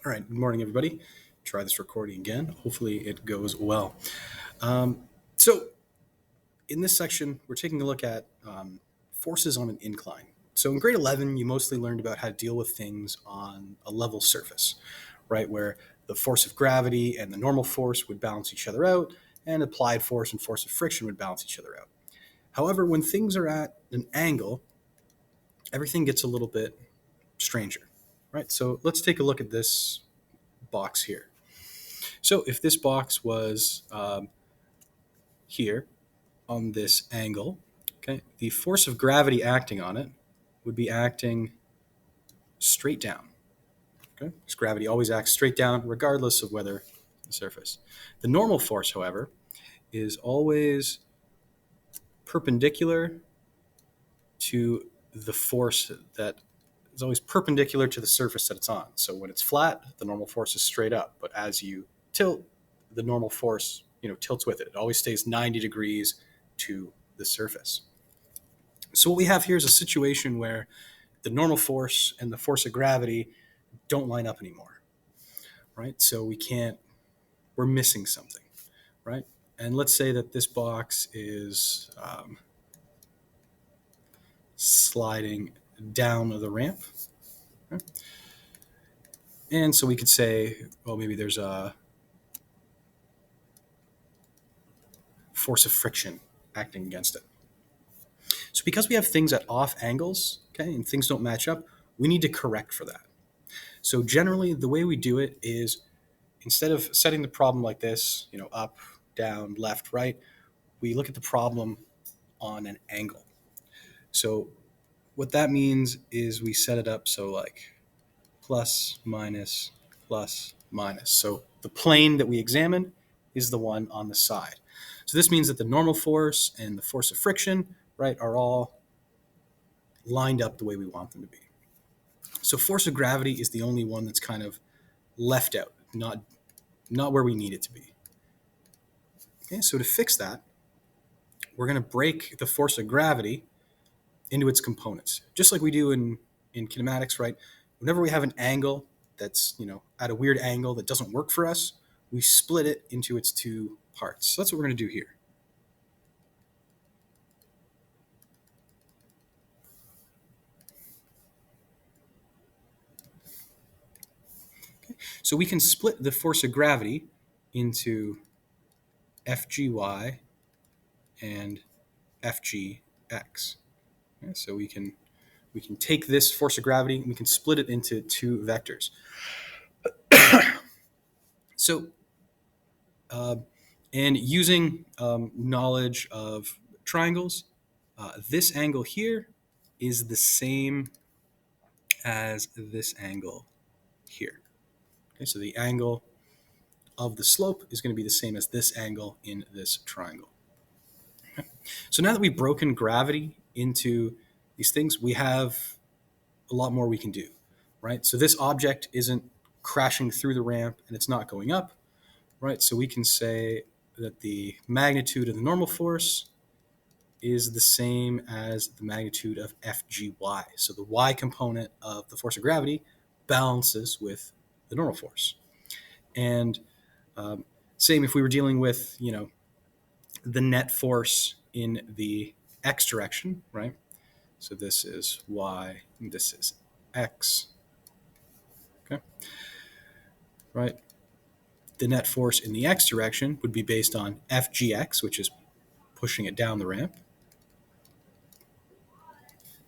All right, good morning, everybody. Try this recording again. Hopefully, it goes well. So, in this section, we're taking a look at forces on an incline. So, in grade 11, you mostly learned about how to deal with things on a level surface, right? Where the force of gravity and the normal force would balance each other out, and applied force and force of friction would balance each other out. However, when things are at an angle, everything gets a little bit stranger, right? So, let's take a look at this box here. So if this box was here on this angle, okay, the force of gravity acting on it would be acting straight down. Okay, because gravity always acts straight down, regardless of whether the surface. The normal force, however, is always perpendicular to the force that is always perpendicular to the surface that it's on. So when it's flat, the normal force is straight up, but as you tilt, the normal force tilts with it. It always stays 90 degrees to the surface. So what we have here is a situation where the normal force and the force of gravity don't line up anymore, right? So we're missing something, right? And let's say that this box is sliding down the ramp. Okay? And so we could say, well, maybe there's a force of friction acting against it. So because we have things at off angles, okay, and things don't match up, we need to correct for that. So generally, the way we do it is instead of setting the problem like this, up, down, left, right, we look at the problem on an angle. So what that means is we set it up so like plus, minus, plus, minus. So the plane that we examine is the one on the side. So this means that the normal force and the force of friction, right, are all lined up the way we want them to be. So force of gravity is the only one that's kind of left out, not where we need it to be. Okay, so to fix that, we're going to break the force of gravity into its components, just like we do in kinematics, right? Whenever we have an angle that's at a weird angle that doesn't work for us, we split it into its two parts. So that's what we're going to do here. Okay? So we can split the force of gravity into FGY and FGX. Okay? So we can take this force of gravity and we can split it into two vectors. So, and using knowledge of triangles, this angle here is the same as this angle here. Okay, so the angle of the slope is going to be the same as this angle in this triangle. Okay. So now that we've broken gravity into these things, we have a lot more we can do, right? So this object isn't crashing through the ramp and it's not going up, right? So we can say that the magnitude of the normal force is the same as the magnitude of FGY. So the y component of the force of gravity balances with the normal force. And same if we were dealing with, the net force in the x direction, right? So this is y, and this is x. Okay, right? The net force in the x direction would be based on FGX, which is pushing it down the ramp,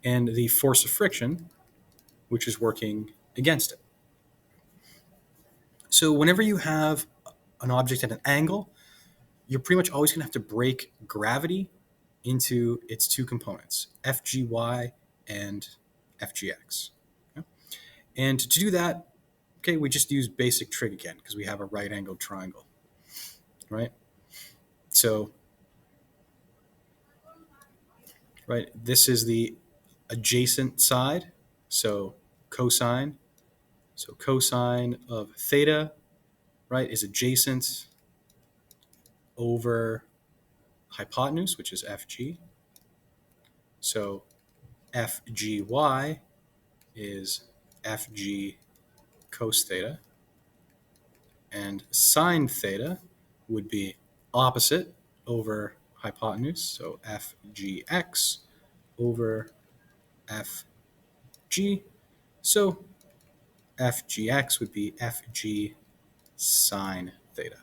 and the force of friction, which is working against it. So whenever you have an object at an angle, you're pretty much always going to have to break gravity into its two components, FGY and FGX. Okay? And to do that, okay, we just use basic trig again because we have a right-angled triangle, right? So, right, this is the adjacent side, so cosine. So cosine of theta, right, is adjacent over hypotenuse, which is FG. So FGY is FG cos theta. And sine theta would be opposite over hypotenuse, so FGX over FG. So FGX would be FG sine theta.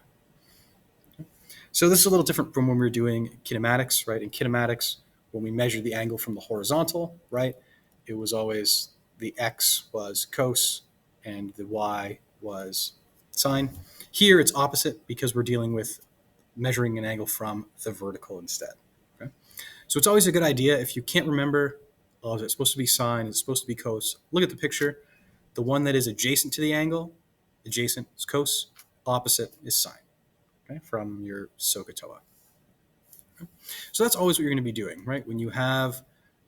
So this is a little different from when we were doing kinematics, right? In kinematics, when we measured the angle from the horizontal, right, it was always the x was cos and the y was sine. Here it's opposite because we're dealing with measuring an angle from the vertical instead. Okay? So it's always a good idea if you can't remember, oh, is it supposed to be sine? Is it supposed to be cos? Look at the picture. The one that is adjacent to the angle, adjacent is cos, opposite is sine. Okay, from your SOHCAHTOA. Okay. So that's always what you're going to be doing, right? When you have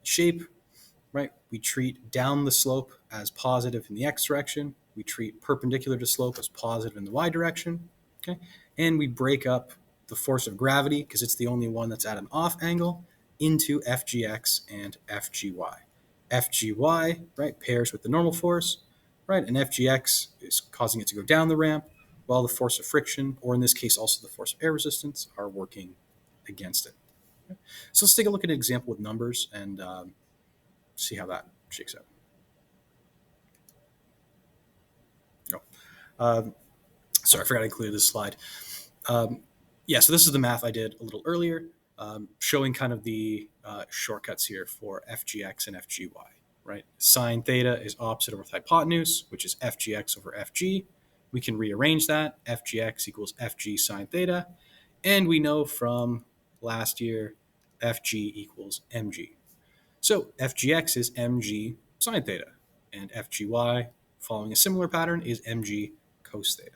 shape, right, we treat down the slope as positive in the x direction. We treat perpendicular to slope as positive in the y direction. Okay, and we break up the force of gravity, because it's the only one that's at an off angle, into FGX and FGY. FGY, right, pairs with the normal force, right, and FGX is causing it to go down the ramp, while the force of friction, or in this case also the force of air resistance, are working against it. Okay. So let's take a look at an example with numbers and see how that shakes out. Sorry, I forgot to include this slide. Yeah, so this is the math I did a little earlier, showing kind of the shortcuts here for FGX and FGY, right? Sine theta is opposite over hypotenuse, which is FGX over FG. We can rearrange that. FGX equals FG sine theta. And we know from last year, FG equals mg. So FGX is mg sine theta, and FGY, following a similar pattern, is mg cos theta.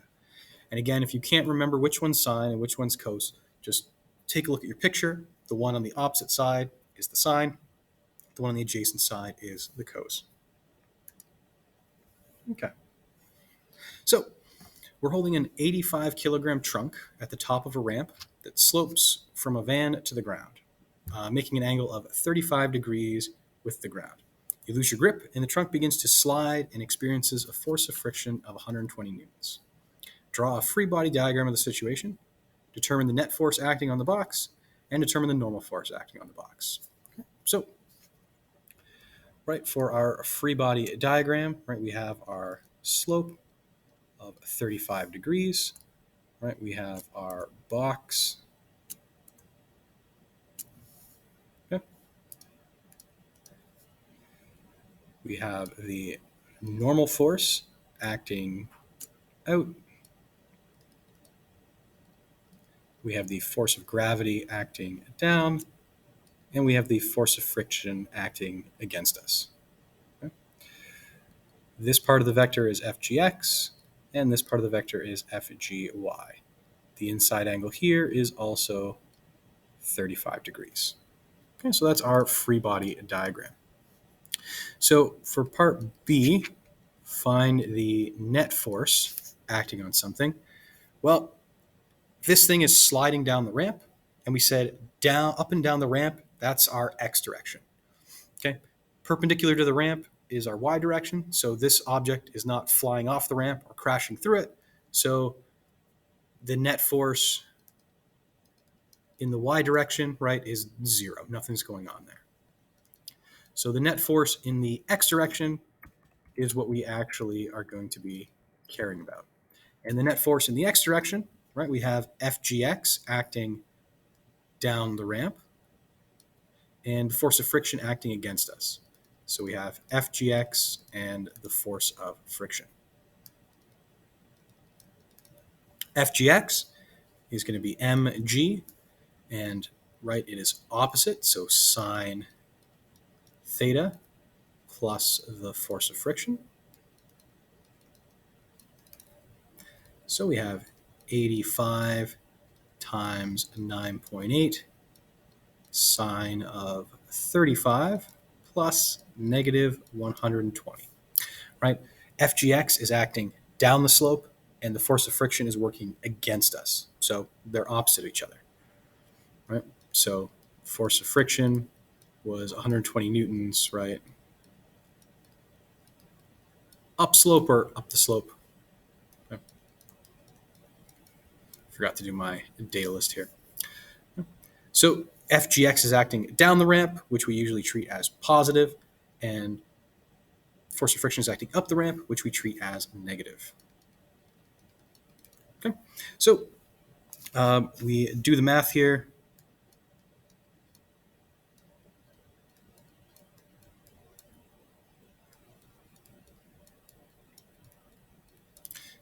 And again, if you can't remember which one's sine and which one's cos, just take a look at your picture. The one on the opposite side is the sine. The one on the adjacent side is the cos. Okay. So we're holding an 85 kilogram trunk at the top of a ramp that slopes from a van to the ground, making an angle of 35 degrees with the ground. You lose your grip and the trunk begins to slide and experiences a force of friction of 120 newtons. Draw a free body diagram of the situation, determine the net force acting on the box, and determine the normal force acting on the box. Okay. So, right, for our free body diagram, right, we have our slope of 35 degrees, right, we have our box. Okay. We have the normal force acting out. We have the force of gravity acting down, and we have the force of friction acting against us. Okay. This part of the vector is FGX, and this part of the vector is FGY. The inside angle here is also 35 degrees. Okay, so that's our free body diagram. So for part B, find the net force acting on something. Well, this thing is sliding down the ramp, and we said down, up and down the ramp, that's our x direction. Okay, perpendicular to the ramp is our y direction, so this object is not flying off the ramp or crashing through it. So the net force in the y direction, right, is 0. Nothing's going on there. So the net force in the x direction is what we actually are going to be caring about. And the net force in the x direction, right, we have FGX acting down the ramp and the force of friction acting against us. So we have FGX and the force of friction. FGX is going to be mg, and right, it is opposite, so sine theta plus the force of friction. So we have 85 times 9.8 sine of 35 plus negative 120, right? FGX is acting down the slope, and the force of friction is working against us. So they're opposite each other, right? So force of friction was 120 newtons, right? Up slope or up the slope? Okay. forgot to do my data list here. So FGX is acting down the ramp, which we usually treat as positive, and force of friction is acting up the ramp, which we treat as negative. Okay, so we do the math here.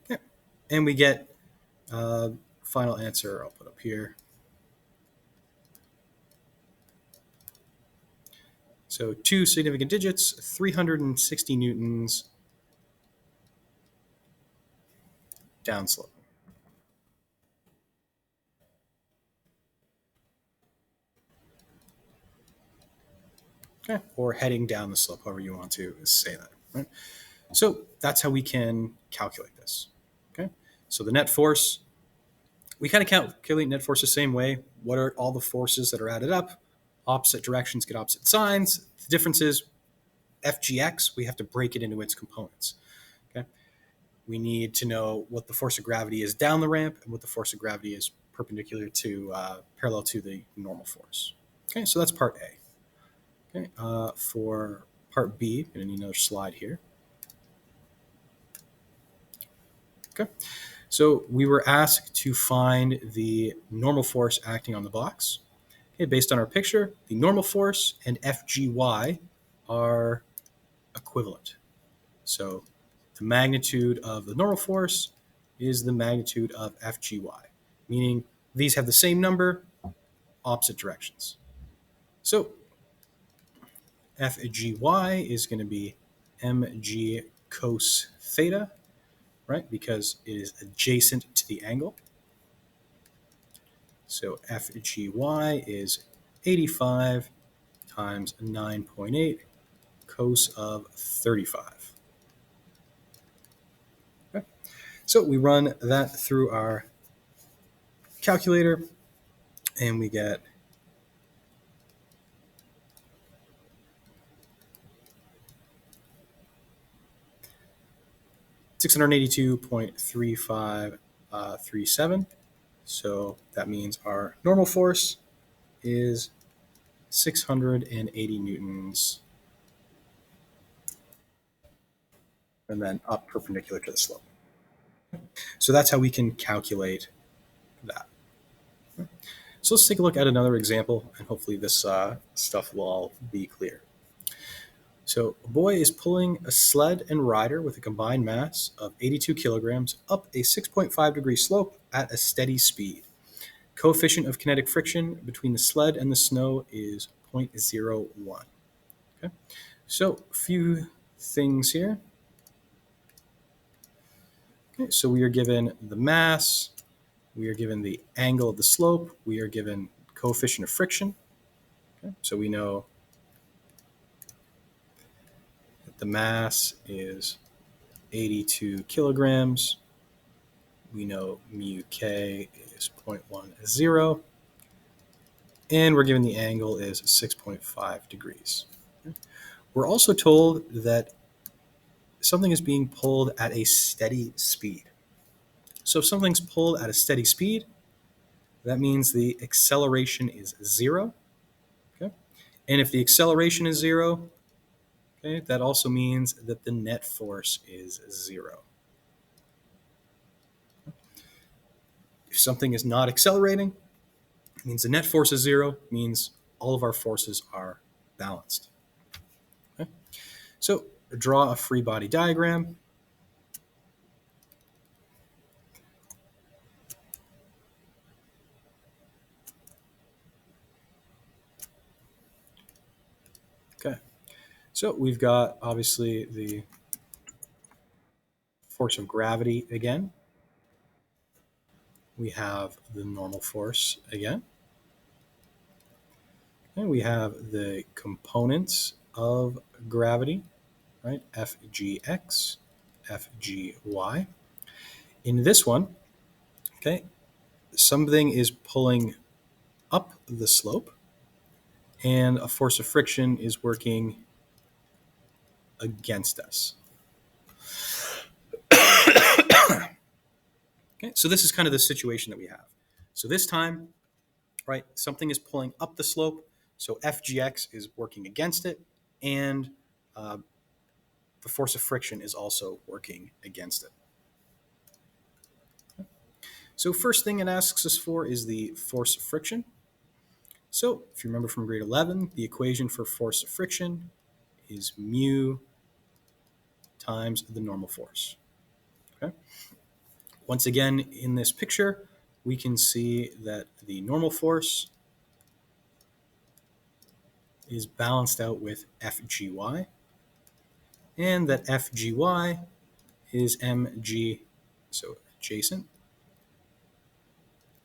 Okay. And we get final answer. I'll put up here. So 2 significant digits, 360 newtons downslope. Okay, or heading down the slope, however you want to say that. Right? So that's how we can calculate this. Okay, so the net force, we kind of calculate net force the same way. What are all the forces that are added up? Opposite directions get opposite signs. The difference is FGX, we have to break it into its components. Okay, we need to know what the force of gravity is down the ramp and what the force of gravity is perpendicular to, parallel to the normal force. Okay, so that's part A. Okay, for part B, I'm going to need another slide here. Okay, so we were asked to find the normal force acting on the box. Okay, based on our picture, the normal force and FGY are equivalent. So the magnitude of the normal force is the magnitude of FGY, meaning these have the same number, opposite directions. So FGY is going to be mg cos theta, right? Because it is adjacent to the angle. So FGY is 85 times 9.8 cos of 35. Okay. So we run that through our calculator and we get 682.3537. So that means our normal force is 680 newtons and then up perpendicular to the slope. So that's how we can calculate that. So let's take a look at another example, and hopefully this stuff will all be clear. So a boy is pulling a sled and rider with a combined mass of 82 kilograms up a 6.5 degree slope at a steady speed. Coefficient of kinetic friction between the sled and the snow is 0.01. Okay, so a few things here. Okay, so we are given the mass, we are given the angle of the slope, we are given coefficient of friction. Okay, so we know that the mass is 82 kilograms. We know mu k is 0.10, and we're given the angle is 6.5 degrees. Okay. We're also told that something is being pulled at a steady speed. So if something's pulled at a steady speed, that means the acceleration is 0. Okay? And if the acceleration is 0, okay, that also means that the net force is 0. If something is not accelerating, it means the net force is 0, means all of our forces are balanced. Okay? So draw a free body diagram. Okay, so we've got obviously the force of gravity again. We have the normal force again. And we have the components of gravity, right? Fgx, Fgy. In this one, okay, something is pulling up the slope and a force of friction is working against us. Okay, so this is kind of the situation that we have. So this time, right, something is pulling up the slope, so FGX is working against it, and the force of friction is also working against it. So first thing it asks us for is the force of friction. So if you remember from grade 11, the equation for force of friction is mu times the normal force. Okay. Once again, in this picture, we can see that the normal force is balanced out with FGY, and that FGY is mg, so adjacent,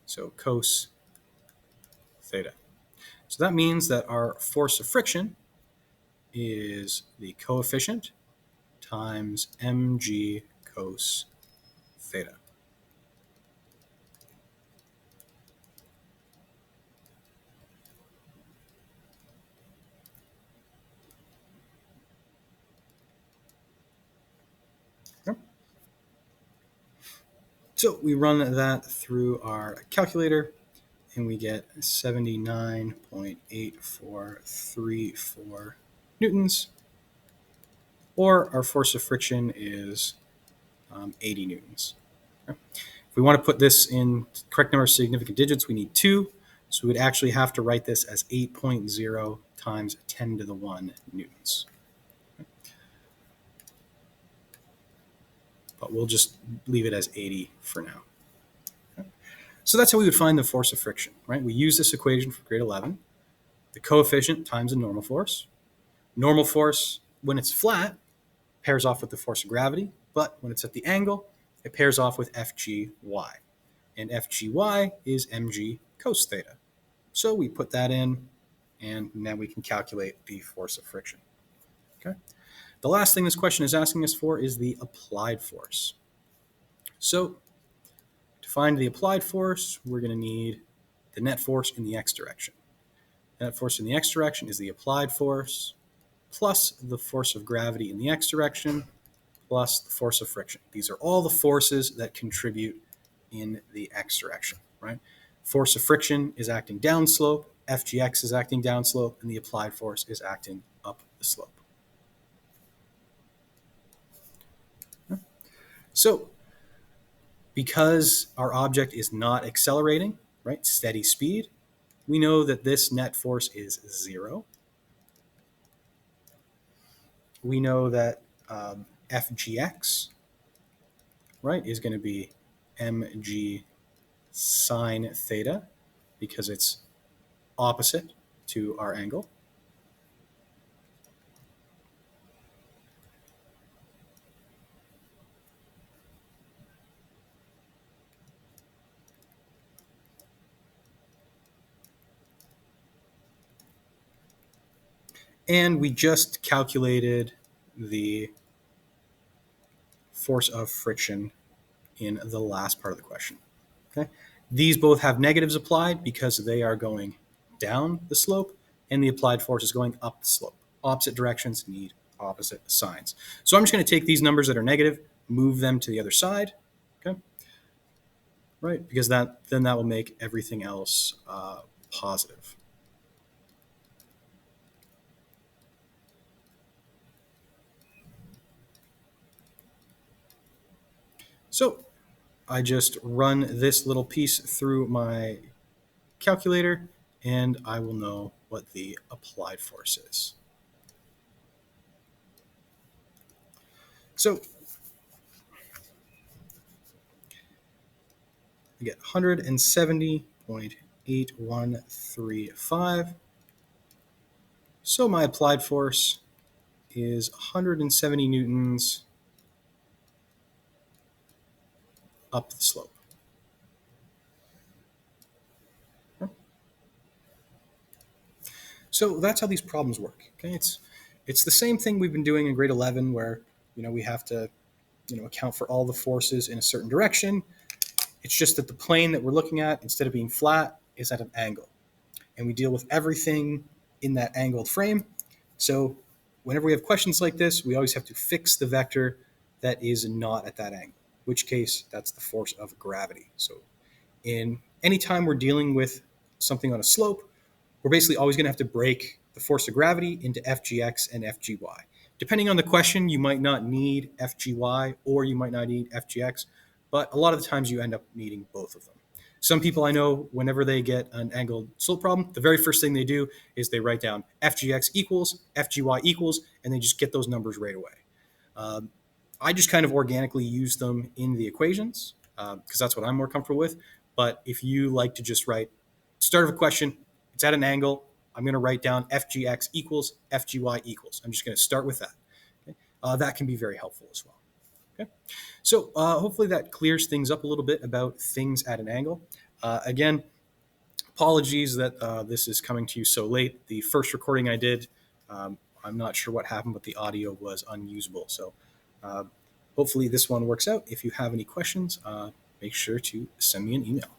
so cos theta. So that means that our force of friction is the coefficient times mg cos theta. Okay. So we run that through our calculator, and we get 79.8434 newtons, or our force of friction is 80 newtons. Okay. If we want to put this in correct number of significant digits, we need 2. So we would actually have to write this as 8.0 times 10 to the 1 newtons. But we'll just leave it as 80 for now. Okay. So that's how we would find the force of friction, right? We use this equation for grade 11. The coefficient times the normal force. Normal force, when it's flat, pairs off with the force of gravity, but when it's at the angle, it pairs off with FGY. And FGY is mg cos theta. So we put that in, and now we can calculate the force of friction. Okay. The last thing this question is asking us for is the applied force. So to find the applied force, we're going to need the net force in the x direction. The net force in the x direction is the applied force plus the force of gravity in the x direction plus the force of friction. These are all the forces that contribute in the x direction, right? Force of friction is acting downslope, FGX is acting downslope, and the applied force is acting up the slope. So because our object is not accelerating, right, steady speed, we know that this net force is 0. We know that FGX, right, is going to be mg sine theta because it's opposite to our angle. And we just calculated the force of friction in the last part of the question. Okay. These both have negatives applied because they are going down the slope, and the applied force is going up the slope. Opposite directions need opposite signs. So I'm just going to take these numbers that are negative, move them to the other side. Okay. Right, because then that will make everything else positive. So I just run this little piece through my calculator, and I will know what the applied force is. So I get 170.8135. So my applied force is 170 newtons up the slope. So that's how these problems work. Okay, it's the same thing we've been doing in grade 11, where we have to account for all the forces in a certain direction. It's just that the plane that we're looking at, instead of being flat, is at an angle, and we deal with everything in that angled frame. So whenever we have questions like this, we always have to fix the vector that is not at that angle. which case that's the force of gravity. So in any time we're dealing with something on a slope, we're basically always going to have to break the force of gravity into FGX and FGY. Depending on the question, you might not need FGY or you might not need FGX, but a lot of the times you end up needing both of them. Some people I know, whenever they get an angled slope problem, the very first thing they do is they write down FGX equals, FGY equals, and they just get those numbers right away. I just kind of organically use them in the equations because that's what I'm more comfortable with. But if you like to just write start of a question, it's at an angle, I'm going to write down FGX equals, FGY equals. I'm just going to start with that. Okay? That can be very helpful as well. Okay, so hopefully that clears things up a little bit about things at an angle. Again, apologies that this is coming to you so late. The first recording I did, I'm not sure what happened, but the audio was unusable. So hopefully this one works out. If you have any questions, make sure to send me an email.